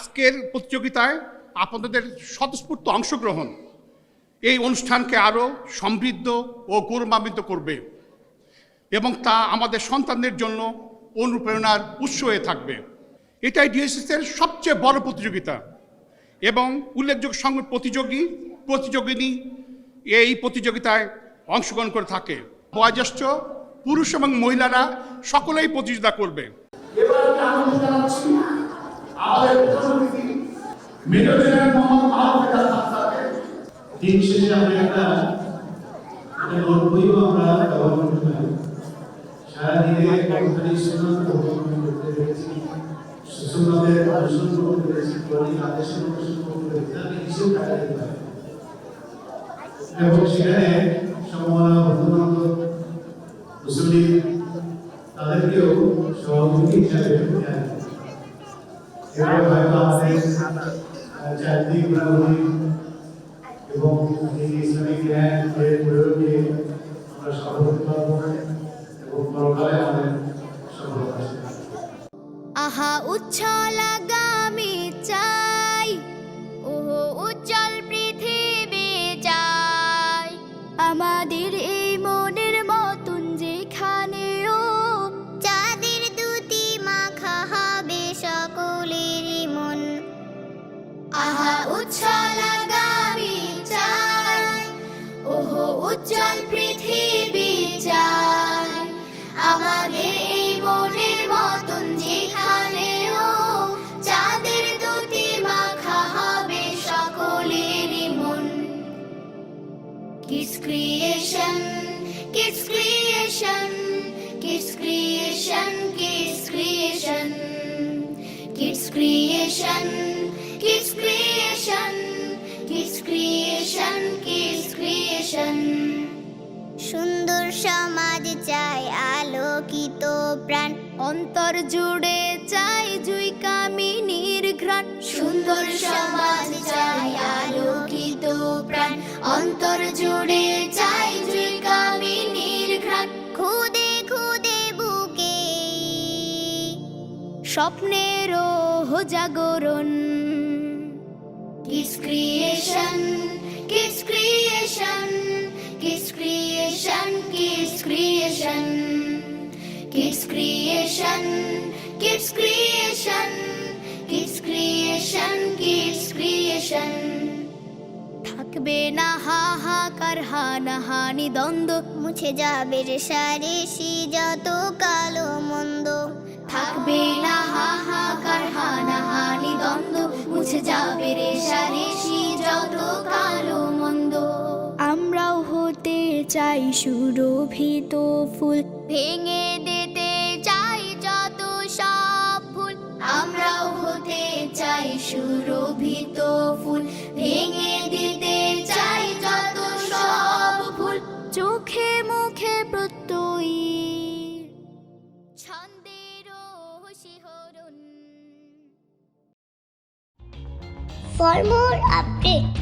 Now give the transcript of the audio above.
আজকের প্রতিযোগিতায় আপনাদের স্বতঃস্ফূর্ত অংশগ্রহণ এই অনুষ্ঠানকে আরও সমৃদ্ধ ও গৌরবান্বিত করবে এবং তা আমাদের সন্তানদের জন্য অনুপ্রেরণার উৎস হয়ে থাকবে। এটাই ডিএসএসের সবচেয়ে বড় প্রতিযোগিতা এবং উল্লেখযোগ্য প্রতিযোগিনী এই প্রতিযোগিতায় অংশগ্রহণ করে থাকে। বয়োজ্যেষ্ঠ পুরুষ এবং মহিলারা সকলেই প্রতিযোগিতা করবে। এবং সেখানে তাদেরকেও সহযোগী হিসাবে হয়তো আমাদের চারিদিক এবং এই ইসলামিক জ্ঞানের প্রয়োগে আমরা সফল হতে পারবো এবং পরকালে আমাদের সফলতা আসবে। আহা উচ্ছল আগামী চাই, ওহো উজ্জ্বল পৃথিবী চাই, আমাদের এই মনের মতন যেখানেও চাঁদের দুটি মাখা হবে সকলেরই মন। আহা উচ্ছল আগামী চাই, ওহো উজ্জ্বল পৃথিবী চাই, আমাদের এই মনের মতন যেখানেও চাঁদের দুটি মাখা হবে সকলেরই মন। Kids creation, kids creation, kids creation, kids creation, kids creation, kids creation, kids creation, kids creation। সুন্দর সমাজ চাই আলোকিত প্রাণ, অন্তর জুড়ে চাই জুই কামিনীর ঘ্রাণ। সুন্দর সমাজ চাই আলোকিত প্রাণ, অন্তর জুড়ে চাই জুই কামিনীর ঘ্রাণ। খুদে খুদে বুকে স্বপ্নেরও জাগরণ। Kids creation, kids creation, kids creation, kids creation, kids creation, kids creation, kids creation, kids creation। থাকবে না হাহাকার হানাহানি দ্বন্দ্ব, মুছে যাবে রেশারেশি যত কালো মন্দ। থাকবে না হাহাকার হানাহানি দ্বন্দ্ব, মুছে যাবে রেশারেশি যত কালো মন্দ। আমরাও হতে চাই সুরভিত ফুল, ভেঙে দিতে চাই যত সব ফুল। আমরাও হতে চাই সুরভিত ফুল, ভেঙে দিতে চাই যত সব ফুল। চোখে মুখে প্রত্যয়ী ছন্দেরও শিহরণ। For more updates